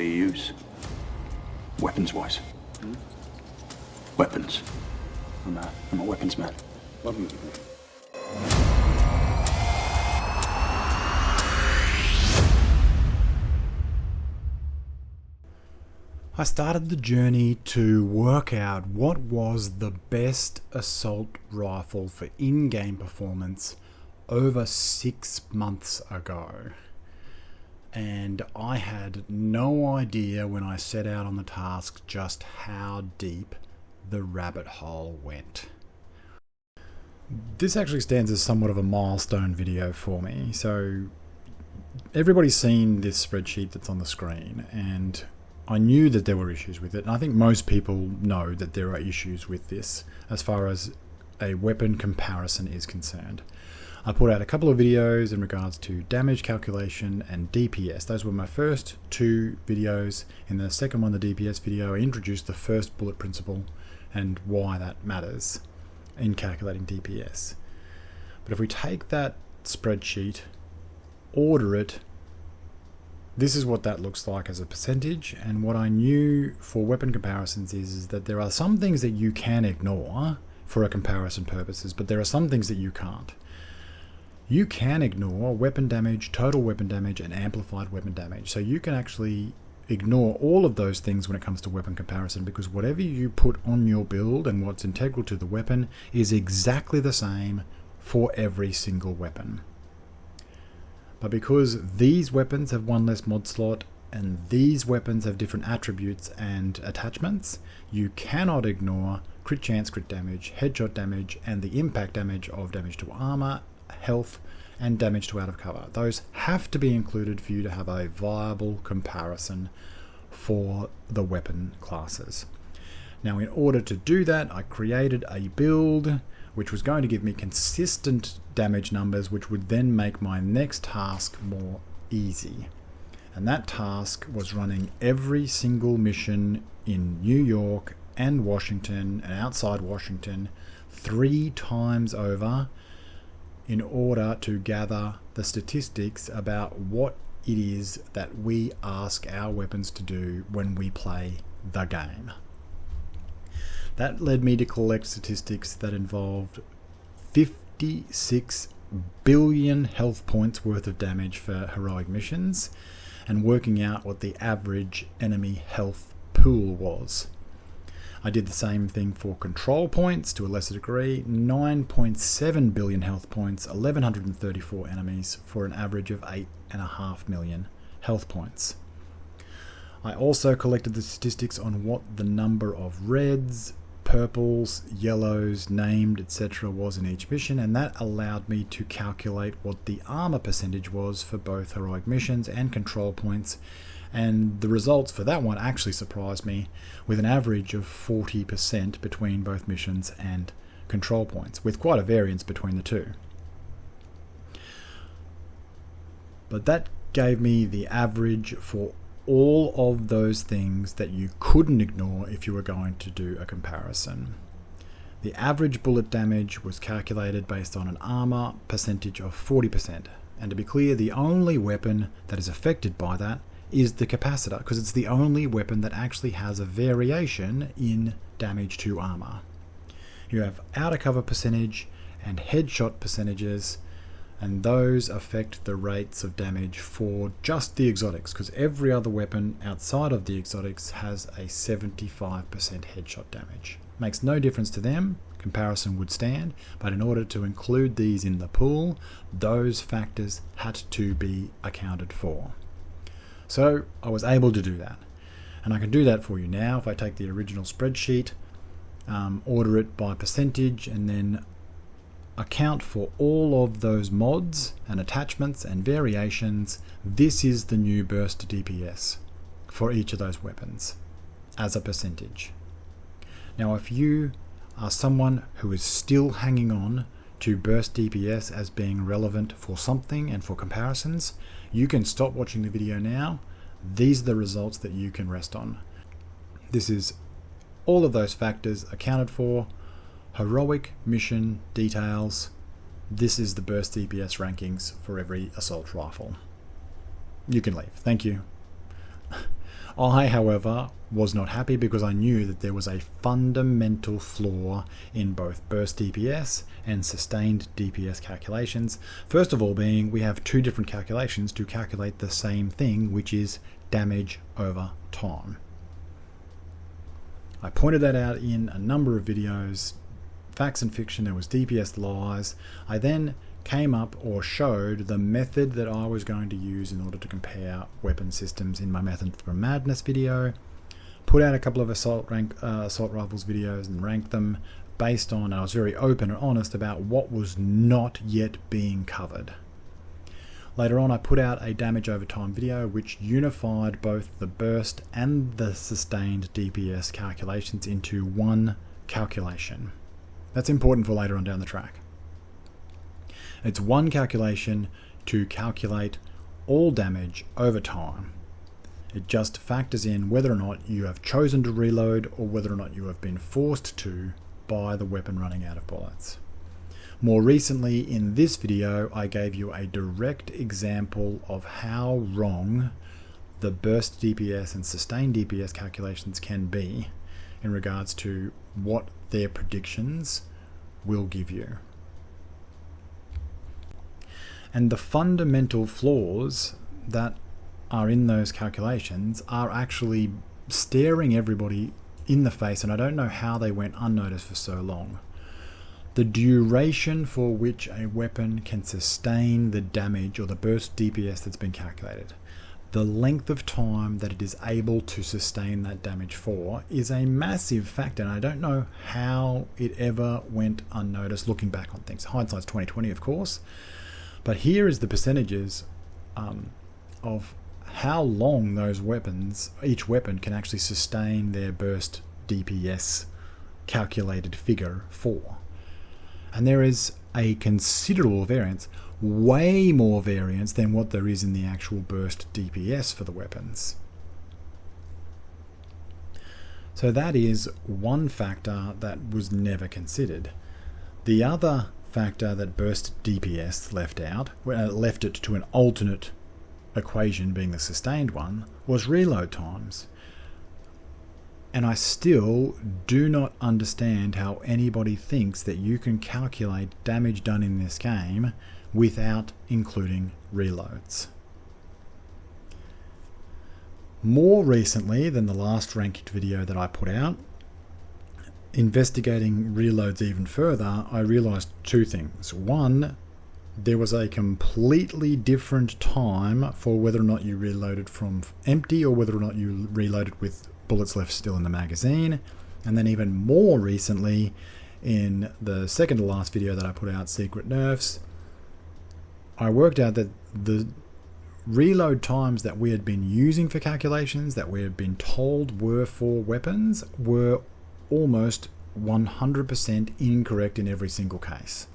do you use? Weapons-wise? Weapons. I'm a weapons man. Weapons. I started the journey to work out what was the best assault rifle for in-game performance over 6 months ago. And I had no idea when I set out on the task just how deep the rabbit hole went. This actually stands as somewhat of a milestone video for me. So everybody's seen this spreadsheet that's on the screen, and I knew that there were issues with it, and I think most people know that there are issues with this as far as a weapon comparison is concerned. I put out a couple of videos in regards to damage calculation and DPS. Those were my first 2 videos. In the second one, the DPS video, I introduced the first bullet principle and why that matters in calculating DPS. But if we take that spreadsheet, order it, this is what that looks like as a percentage. And what I knew for weapon comparisons is that there are some things that you can ignore for a comparison purposes, but there are some things that you can't. You can ignore weapon damage, total weapon damage, and amplified weapon damage. So you can actually ignore all of those things when it comes to weapon comparison, because whatever you put on your build and what's integral to the weapon is exactly the same for every single weapon. But because these weapons have 1 less mod slot and these weapons have different attributes and attachments, you cannot ignore crit chance, crit damage, headshot damage, and the impact damage of damage to armor, health, and damage to out of cover. Those have to be included for you to have a viable comparison for the weapon classes. Now, in order to do that, I created a build which was going to give me consistent damage numbers, which would then make my next task more easy. And that task was running every single mission in New York and Washington and outside Washington 3 times over in order to gather the statistics about what it is that we ask our weapons to do when we play the game. That led me to collect statistics that involved 56 billion health points worth of damage for heroic missions and working out what the average enemy health pool was. I did the same thing for control points to a lesser degree, 9.7 billion health points, 1,134 enemies for an average of 8.5 million health points. I also collected the statistics on what the number of reds, purples, yellows, named, etc. was in each mission, and that allowed me to calculate what the armor percentage was for both heroic missions and control points. And the results for that one actually surprised me, with an average of 40% between both missions and control points, with quite a variance between the two. But that gave me the average for all of those things that you couldn't ignore if you were going to do a comparison. The average bullet damage was calculated based on an armor percentage of 40%. And to be clear, the only weapon that is affected by that is the capacitor, because it's the only weapon that actually has a variation in damage to armor. You have outer cover percentage and headshot percentages, and those affect the rates of damage for just the exotics, because every other weapon outside of the exotics has a 75% headshot damage. Makes no difference to them, comparison would stand, but in order to include these in the pool, those factors had to be accounted for. So I was able to do that, and I can do that for you now if I take the original spreadsheet, order it by percentage, and then account for all of those mods and attachments and variations. This is the new burst DPS for each of those weapons as a percentage. Now, if you are someone who is still hanging on to burst DPS as being relevant for something and for comparisons, you can stop watching the video now. These are the results that you can rest on. This is all of those factors accounted for. Heroic mission details. This is the burst DPS rankings for every assault rifle. You can leave. Thank you. I, however, was not happy because I knew that there was a fundamental flaw in both burst DPS and sustained DPS calculations. First of all being, we have two different calculations to calculate the same thing, which is damage over time. I pointed that out in a number of videos, facts and fiction, there was DPS lies. I then came up or showed the method that I was going to use in order to compare weapon systems in my Method for Madness video. Put out a couple of assault rifles videos and ranked them based on, I was very open and honest about what was not yet being covered. Later on I put out a damage over time video which unified both the burst and the sustained DPS calculations into one calculation. That's important for later on down the track. It's one calculation to calculate all damage over time. It just factors in whether or not you have chosen to reload or whether or not you have been forced to by the weapon running out of bullets. More recently in this video, I gave you a direct example of how wrong the burst DPS and sustained DPS calculations can be in regards to what their predictions will give you. And the fundamental flaws that are in those calculations are actually staring everybody in the face, and I don't know how they went unnoticed for so long. The duration for which a weapon can sustain the damage or the burst DPS that's been calculated, the length of time that it is able to sustain that damage for, is a massive factor, and I don't know how it ever went unnoticed looking back on things. Hindsight's 20/20, of course. But here is the percentages of how long those weapons, each weapon can actually sustain their burst DPS calculated figure for. And there is a considerable variance, way more variance than what there is in the actual burst DPS for the weapons. So that is one factor that was never considered. The other factor that burst DPS left it to an alternate equation, being the sustained one, was reload times. And I still do not understand how anybody thinks that you can calculate damage done in this game without including reloads. More recently than the last ranked video that I put out, investigating reloads even further, I realized two things. One, there was a completely different time for whether or not you reloaded from empty or whether or not you reloaded with bullets left still in the magazine. And then even more recently, in the second to last video that I put out, Secret Nerfs, I worked out that the reload times that we had been using for calculations, that we had been told were for weapons, were almost 100% incorrect in every single case.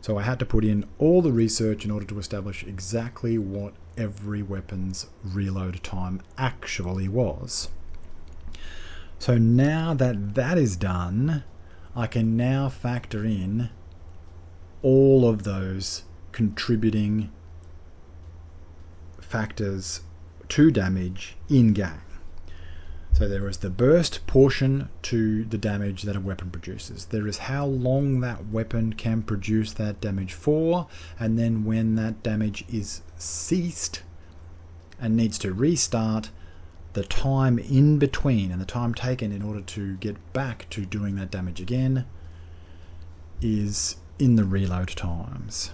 So I had to put in all the research in order to establish exactly what every weapon's reload time actually was. So now that that is done, I can now factor in all of those contributing factors to damage in game. So there is the burst portion to the damage that a weapon produces. There is how long that weapon can produce that damage for, and then when that damage is ceased and needs to restart, the time in between and the time taken in order to get back to doing that damage again is in the reload times.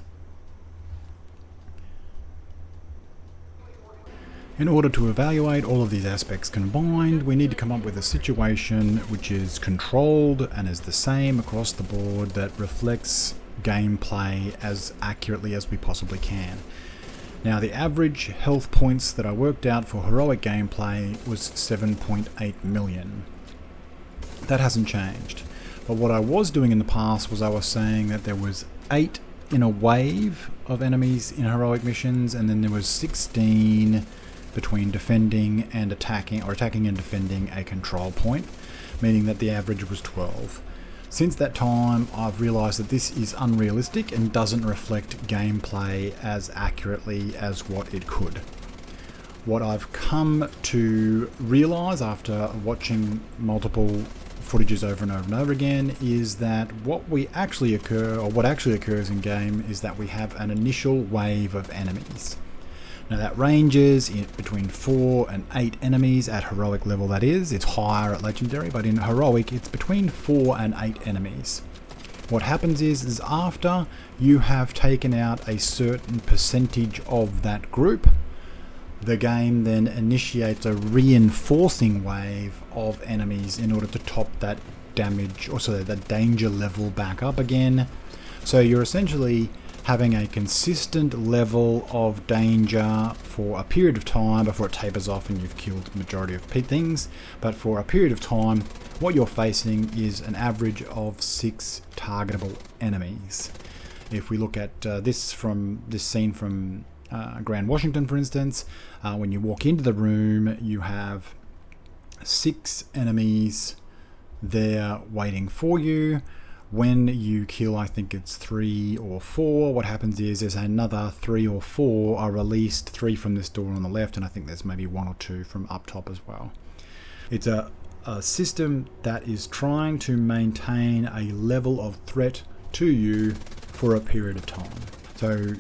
In order to evaluate all of these aspects combined, we need to come up with a situation which is controlled and is the same across the board, that reflects gameplay as accurately as we possibly can. Now, the average health points that I worked out for heroic gameplay was 7.8 million. That hasn't changed. But what I was doing in the past was I was saying that there was 8 in a wave of enemies in heroic missions, and then there was 16 between defending and attacking, or attacking and defending a control point, meaning that the average was 12. Since that time, I've realized that this is unrealistic and doesn't reflect gameplay as accurately as what it could. What I've come to realise after watching multiple footages over and over and over again is that what actually occurs in game is that we have an initial wave of enemies. Now that ranges between 4 and 8 enemies at heroic level, that is. It's higher at legendary, but in heroic it's between 4 and 8 enemies. What happens is after you have taken out a certain percentage of that group, the game then initiates a reinforcing wave of enemies in order to top that damage, or so the danger level back up again. So you're essentially having a consistent level of danger for a period of time before it tapers off and you've killed the majority of things. But for a period of time, what you're facing is an average of 6 targetable enemies. If we look at this scene from Grand Washington, for instance, when you walk into the room, you have 6 enemies there waiting for you. When you kill, I think it's 3 or 4, what happens is there's another 3 or 4 are released, 3 from this door on the left, and I think there's maybe 1 or 2 from up top as well. It's a system that is trying to maintain a level of threat to you for a period of time. So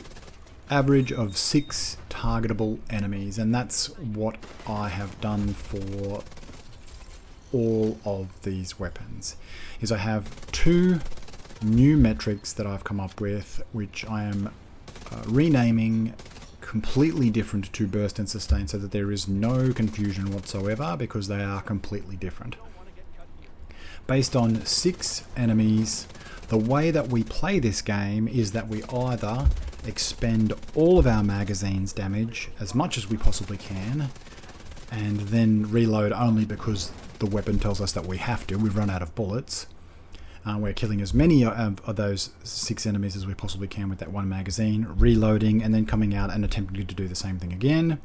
average of 6 targetable enemies, and that's what I have done for all of these weapons. Is I have 2 new metrics that I've come up with, which I am renaming completely different to burst and sustain, so that there is no confusion whatsoever, because they are completely different. Based on 6 enemies, the way that we play this game is that we either expend all of our magazine's damage as much as we possibly can, and then reload only because the weapon tells us that we have to. We've run out of bullets. We're killing as many of those 6 enemies as we possibly can with that 1 magazine, reloading, and then coming out and attempting to do the same thing again.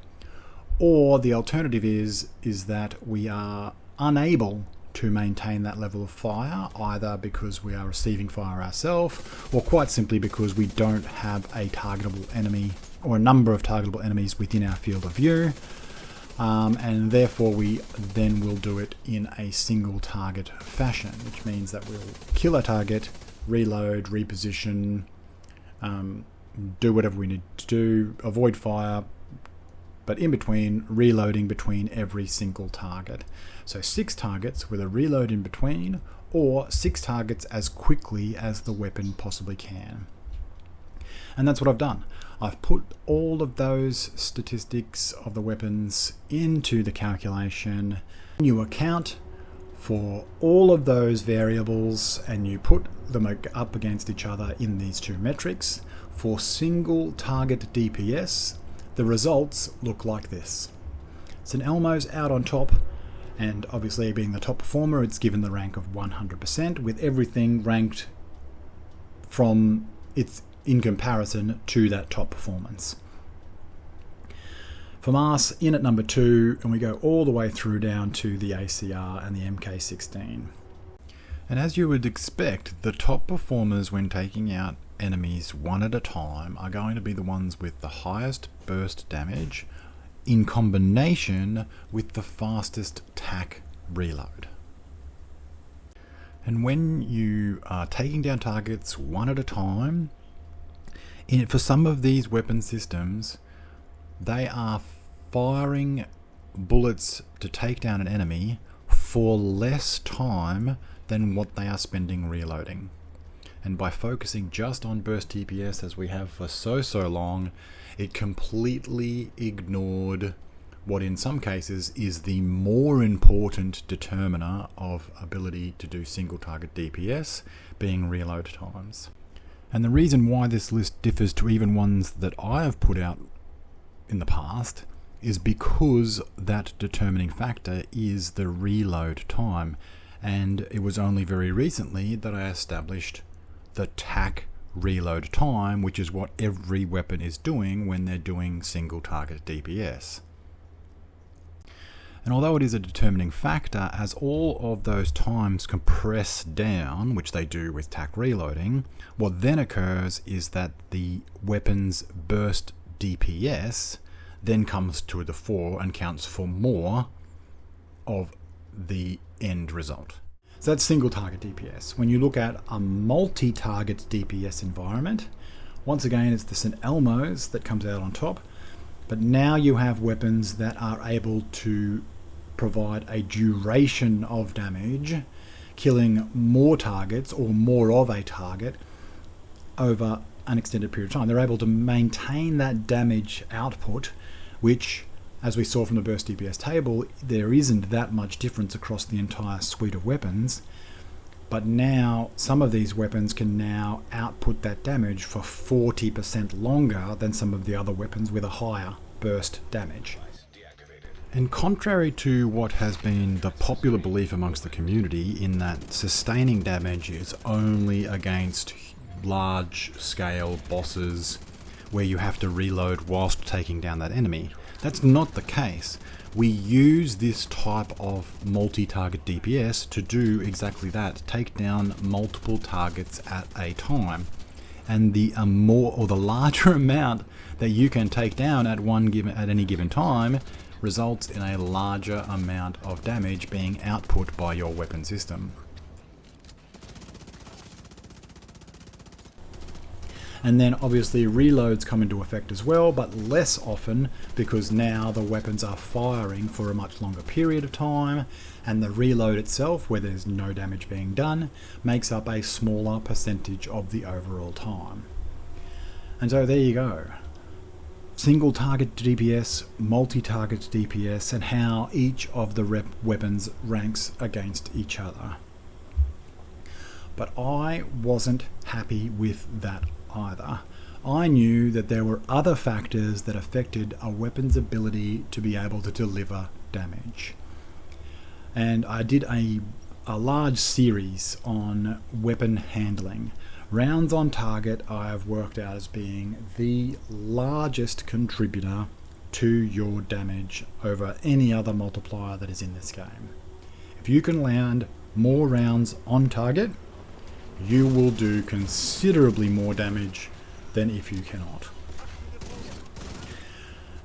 Or the alternative is that we are unable to maintain that level of fire, either because we are receiving fire ourselves, or quite simply because we don't have a targetable enemy or a number of targetable enemies within our field of view. And therefore we then will do it in a single target fashion, which means that we'll kill a target, reload, reposition, do whatever we need to do, avoid fire, but in between, reloading between every single target. So 6 targets with a reload in between, or 6 targets as quickly as the weapon possibly can. And that's what I've done. I've put all of those statistics of the weapons into the calculation. You account for all of those variables and you put them up against each other in these 2 metrics. For single target DPS, the results look like this. St. Elmo's out on top, and obviously being the top performer, it's given the rank of 100%, with everything ranked from its in comparison to that top performance. For Mars, in at number 2, and we go all the way through down to the ACR and the MK16. And as you would expect, the top performers when taking out enemies one at a time are going to be the ones with the highest burst damage in combination with the fastest tack reload. And when you are taking down targets one at a time, for some of these weapon systems, they are firing bullets to take down an enemy for less time than what they are spending reloading. And by focusing just on burst DPS as we have for so long, it completely ignored what in some cases is the more important determiner of ability to do single target DPS, being reload times. And the reason why this list differs to even ones that I have put out in the past is because that determining factor is the reload time. And it was only very recently that I established the tack reload time, which is what every weapon is doing when they're doing single target DPS. And although it is a determining factor, as all of those times compress down, which they do with tack reloading, what then occurs is that the weapon's burst DPS then comes to the fore and counts for more of the end result. So that's single target DPS. When you look at a multi-target DPS environment, once again it's the St. Elmo's that comes out on top, but now you have weapons that are able to provide a duration of damage, killing more targets or more of a target over an extended period of time. They're able to maintain that damage output, which, as we saw from the burst DPS table, there isn't that much difference across the entire suite of weapons. But now some of these weapons can now output that damage for 40% longer than some of the other weapons with a higher burst damage. And contrary to what has been the popular belief amongst the community, in that sustaining damage is only against large scale bosses where you have to reload whilst taking down that enemy, that's not the case. We use this type of multi-target DPS to do exactly that, take down multiple targets at a time. And the more or the larger amount that you can take down at any given time results in a larger amount of damage being output by your weapon system. And then obviously reloads come into effect as well, but less often, because now the weapons are firing for a much longer period of time, and the reload itself, where there's no damage being done, makes up a smaller percentage of the overall time. And so there you go. Single target DPS, multi-target DPS, and how each of the weapons ranks against each other. But I wasn't happy with that either. I knew that there were other factors that affected a weapon's ability to be able to deliver damage. And I did a large series on weapon handling. Rounds on target I have worked out as being the largest contributor to your damage over any other multiplier that is in this game. If you can land more rounds on target, you will do considerably more damage than if you cannot.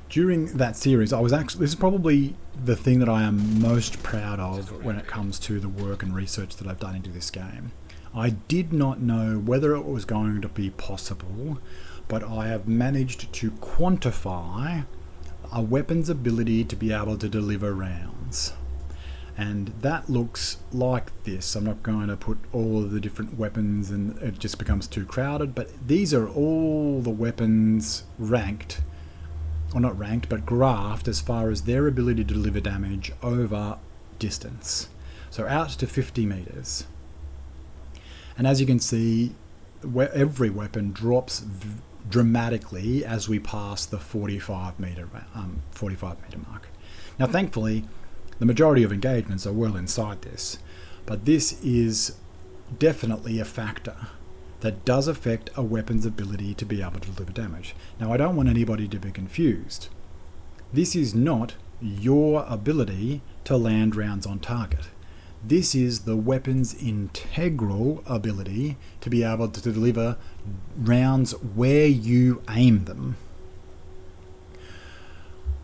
During that series, this is probably the thing that I am most proud of when it comes to the work and research that I've done into this game. I did not know whether it was going to be possible, but I have managed to quantify a weapon's ability to be able to deliver rounds. And that looks like this. I'm not going to put all of the different weapons and it just becomes too crowded, but these are all the weapons ranked, or not ranked, but graphed as far as their ability to deliver damage over distance. So out to 50 meters. And as you can see, every weapon drops dramatically as we pass the 45 meter mark. Now thankfully, the majority of engagements are well inside this, but this is definitely a factor that does affect a weapon's ability to be able to deliver damage. Now I don't want anybody to be confused. This is not your ability to land rounds on target. This is the weapon's integral ability to be able to deliver rounds where you aim them.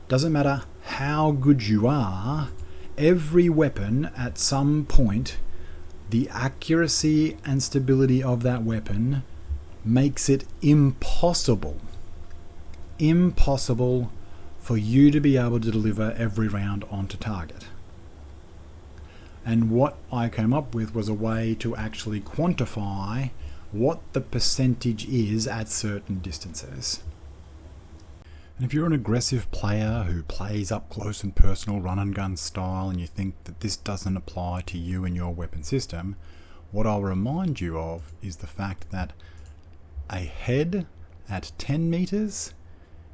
Doesn't matter how good you are, every weapon at some point, the accuracy and stability of that weapon makes it impossible for you to be able to deliver every round onto target. And what I came up with was a way to actually quantify what the percentage is at certain distances. And if you're an aggressive player who plays up close and personal run and gun style and you think that this doesn't apply to you and your weapon system, what I'll remind you of is the fact that a head at 10 meters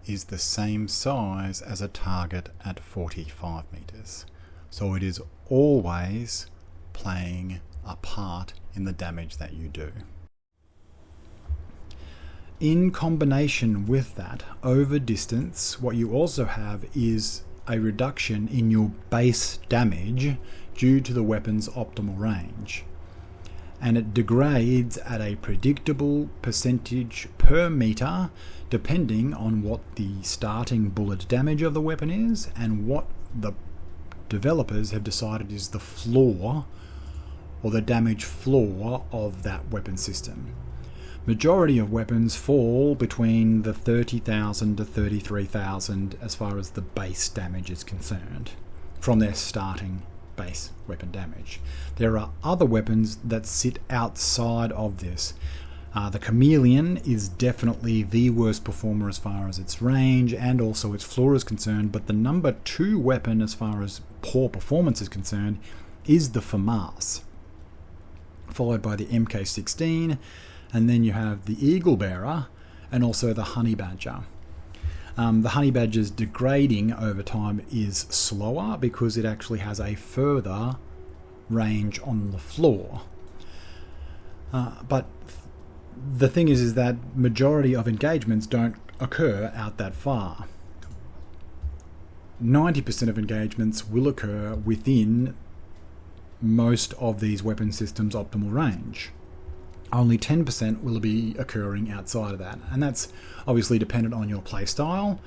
is the same size as a target at 45 meters. So it is always playing a part in the damage that you do. In combination with that, over distance, what you also have is a reduction in your base damage due to the weapon's optimal range. and it degrades at a predictable percentage per meter depending on what the starting bullet damage of the weapon is and what the developers have decided is the floor or the damage floor of that weapon system. Majority of weapons fall between the 30,000 to 33,000 as far as the base damage is concerned from their starting base weapon damage. There are other weapons that sit outside of this. The Chameleon is definitely the worst performer as far as its range and also its floor is concerned, but the number 2 weapon as far as poor performance is concerned is the FAMAS, followed by the MK16, and then you have the Eagle Bearer and also the Honey Badger. The Honey Badger's degrading over time is slower because it actually has a further range on the floor. But the thing is that majority of engagements don't occur out that far. 90% of engagements will occur within most of these weapon systems' optimal range. Only 10% will be occurring outside of that, and that's obviously dependent on your playstyle,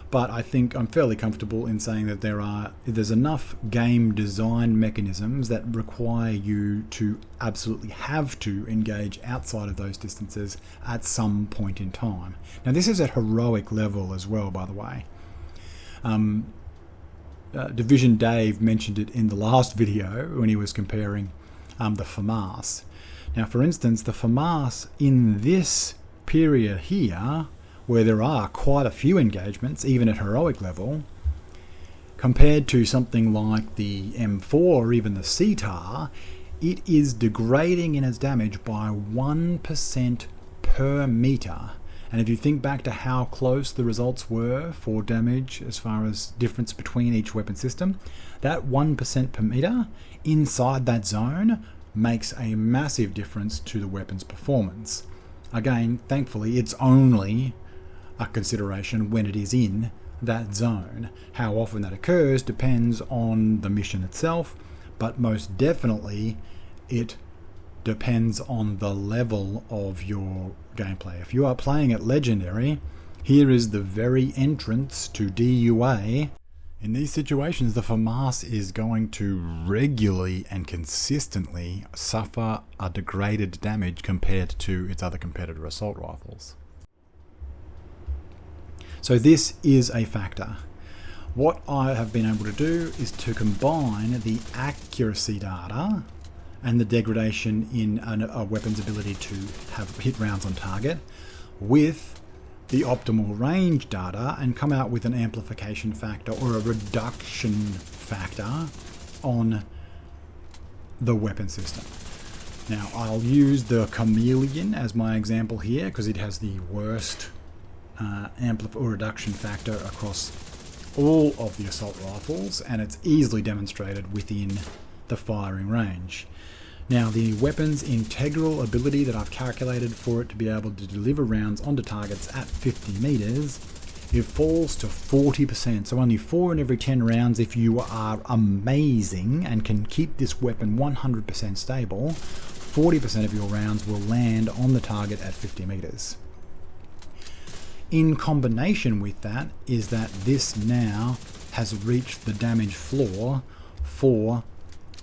but I think I'm fairly comfortable in saying that there's enough game design mechanisms that require you to absolutely have to engage outside of those distances at some point in time. Now this is at heroic level as well, by the way. Division Dave mentioned it in the last video when he was comparing the FAMAS. Now, for instance, the FAMAS in this period here, where there are quite a few engagements, even at heroic level, compared to something like the M4 or even the CTAR, it is degrading in its damage by 1% per meter. And if you think back to how close the results were for damage as far as difference between each weapon system, that 1% per meter inside that zone makes a massive difference to the weapon's performance. Again, thankfully, it's only a consideration when it is in that zone. How often that occurs depends on the mission itself, but most definitely it depends on the level of your gameplay. If you are playing at Legendary, here is the very entrance to DUA. In these situations, the FAMAS is going to regularly and consistently suffer a degraded damage compared to its other competitor assault rifles. So this is a factor. What I have been able to do is to combine the accuracy data and the degradation in a weapon's ability to have hit rounds on target with the optimal range data and come out with an amplification factor or a reduction factor on the weapon system. Now I'll use the Chameleon as my example here because it has the worst reduction factor across all of the assault rifles, and it's easily demonstrated within the firing range. Now the weapon's integral ability that I've calculated for it to be able to deliver rounds onto targets at 50 meters, it falls to 40%. So only 4 in every 10 rounds, if you are amazing and can keep this weapon 100% stable, 40% of your rounds will land on the target at 50 meters. In combination with that is that this now has reached the damage floor for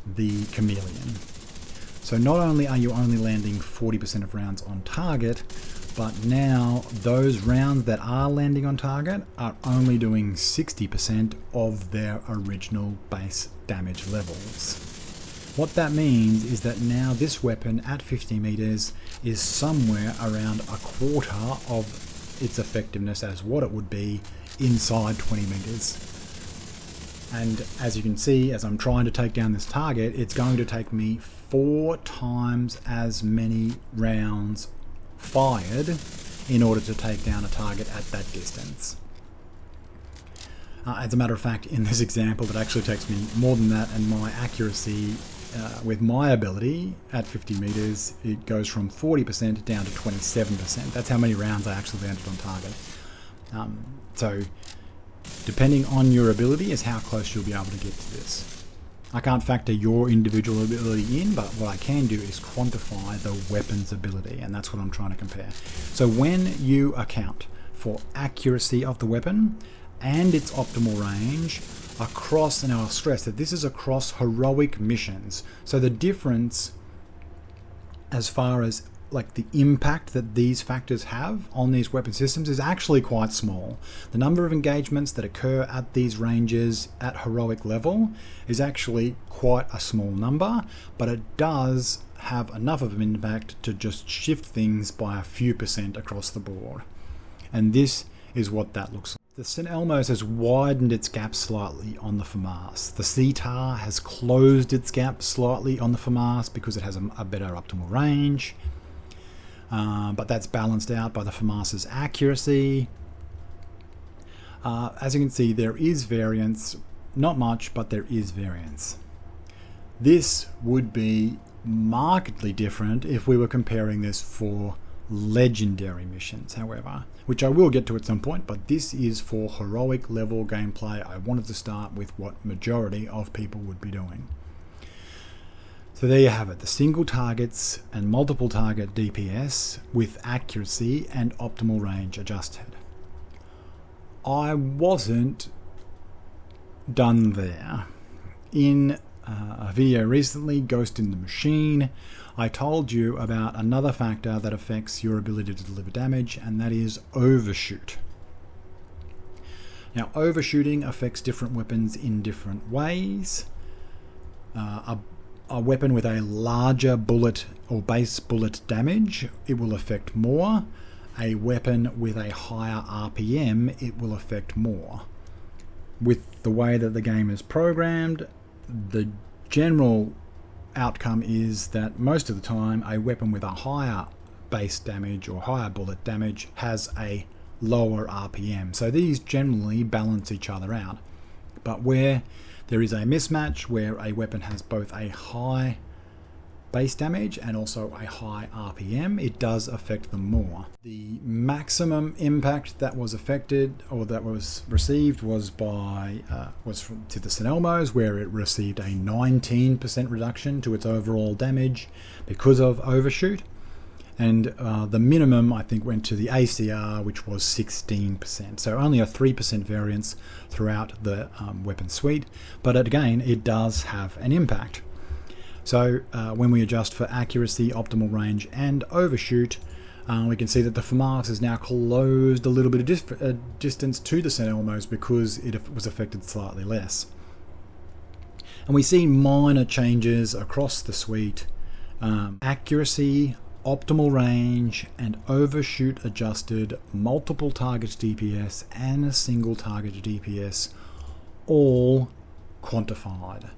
the Chameleon. So not only are you only landing 40% of rounds on target, but now those rounds that are landing on target are only doing 60% of their original base damage levels. What that means is that now this weapon at 50 meters is somewhere around a quarter of its effectiveness as what it would be inside 20 meters. And as you can see, as I'm trying to take down this target, it's going to take me 4 times as many rounds fired in order to take down a target at that distance. As a matter of fact, in this example, it actually takes me more than that, and my accuracy with my ability at 50 meters, it goes from 40% down to 27%. That's how many rounds I actually landed on target. So depending on your ability is how close you'll be able to get to this. I can't factor your individual ability in, but what I can do is quantify the weapon's ability, and that's what I'm trying to compare. So when you account for accuracy of the weapon and its optimal range across, and I'll stress that this is across heroic missions, so the difference as far as like the impact that these factors have on these weapon systems is actually quite small. The number of engagements that occur at these ranges at heroic level is actually quite a small number, but it does have enough of an impact to just shift things by a few % across the board. And this is what that looks like. The St. Elmo's has widened its gap slightly on the FAMAS. The CTAR has closed its gap slightly on the FAMAS because it has a better optimal range. But that's balanced out by the FAMAS's accuracy. As you can see, there is variance. Not much, but there is variance. This would be markedly different if we were comparing this for legendary missions, however, which I will get to at some point, but this is for heroic level gameplay. I wanted to start with what majority of people would be doing. So there you have it, the single targets and multiple target DPS with accuracy and optimal range adjusted. I wasn't done there. In a video recently, Ghost in the Machine, I told you about another factor that affects your ability to deliver damage, and that is overshoot. Now, overshooting affects different weapons in different ways. A weapon with a larger bullet or base bullet damage, it will affect more. A weapon with a higher RPM, it will affect more. With the way that the game is programmed, the general outcome is that most of the time a weapon with a higher base damage or higher bullet damage has a lower RPM. So these generally balance each other out. But where there is a mismatch, where a weapon has both a high base damage and also a high RPM, it does affect them more. The maximum impact that was affected or that was received was to the St. Elmo's, where it received a 19% reduction to its overall damage because of overshoot. And the minimum, I think, went to the ACR, which was 16%. So only a 3% variance throughout the weapon suite. But again, it does have an impact. So when we adjust for accuracy, optimal range, and overshoot, we can see that the FAMAS is now closed a little bit of distance to the St. Elmo's because it was affected slightly less. And we see minor changes across the suite. Accuracy, optimal range, and overshoot adjusted, multiple target DPS, and a single target DPS, all quantified.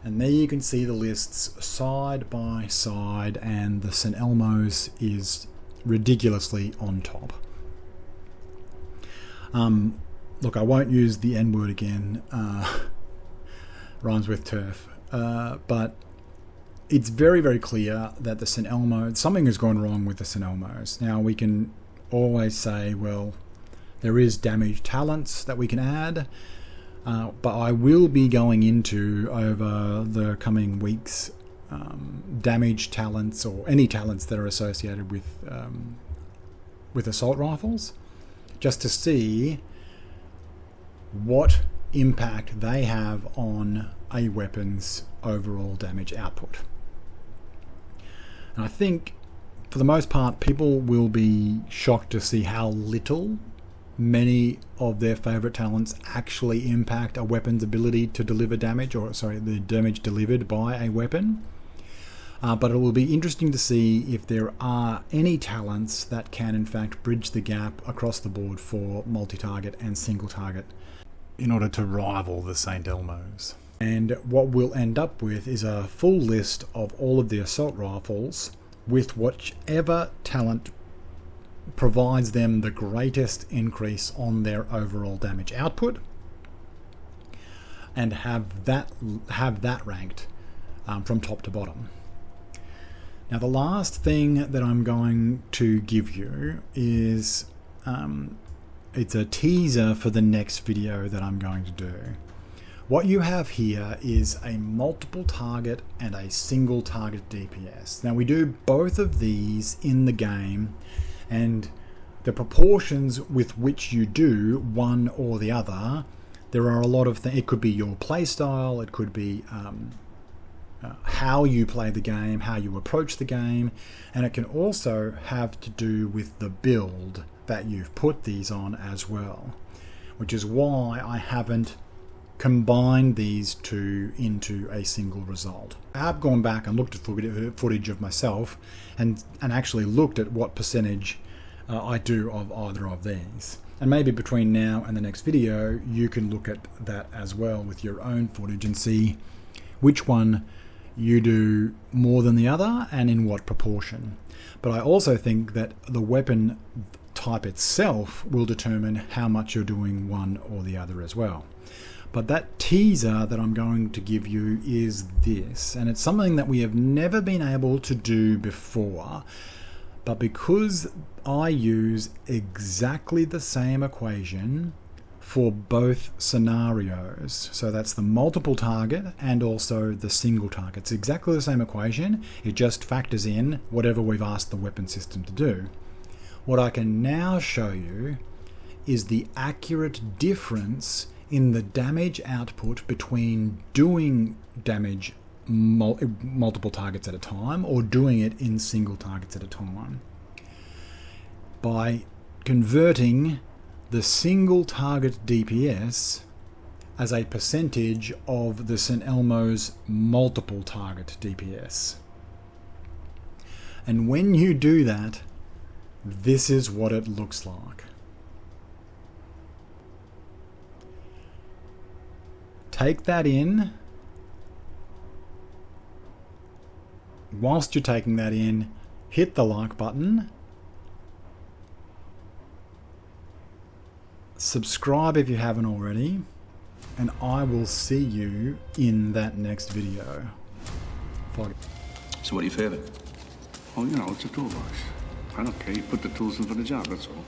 And there you can see the lists side by side, and the St. Elmo's is ridiculously on top. Look, I won't use the N word again. Rhymes with turf. But it's very, very clear that the St. Elmo, something has gone wrong with the St. Elmo's. Now, we can always say, well, there is damage talents that we can add. But I will be going into, over the coming weeks, damage talents or any talents that are associated with assault rifles, just to see what impact they have on a weapon's overall damage output. And I think, for the most part, people will be shocked to see how little many of their favorite talents actually impact a weapon's ability to deliver damage, the damage delivered by a weapon. But it will be interesting to see if there are any talents that can in fact bridge the gap across the board for multi-target and single target in order to rival the St. Elmo's. And what we'll end up with is a full list of all of the assault rifles with whichever talent provides them the greatest increase on their overall damage output, and have that ranked from top to bottom. Now, the last thing that I'm going to give you is it's a teaser for the next video that I'm going to do, What you have here is a multiple target and a single target DPS. Now we do both of these in the game, and the proportions with which you do one or the other, there are a lot of things. It could be your play style, it could be how you play the game, how you approach the game, and it can also have to do with the build that you've put these on as well, which is why I haven't combined these two into a single result. I have gone back and looked at footage of myself and actually looked at what percentage I do of either of these. And maybe between now and the next video you can look at that as well with your own footage and see which one you do more than the other and in what proportion. But I also think that the weapon type itself will determine how much you're doing one or the other as well. But that teaser that I'm going to give you is this, and it's something that we have never been able to do before, but because I use exactly the same equation for both scenarios, so that's the multiple target and also the single target. It's exactly the same equation, it just factors in whatever we've asked the weapon system to do. What I can now show you is the accurate difference in the damage output between doing damage multiple targets at a time or doing it in single targets at a time by converting the single target DPS as a percentage of the St. Elmo's multiple target DPS. And when you do that, this is what it looks like. Take that in. Whilst you're taking that in, hit the like button. Subscribe if you haven't already. And I will see you in that next video. So what do you favour? Oh, you know, it's a toolbox. I don't care. You put the tools in for the job, that's all.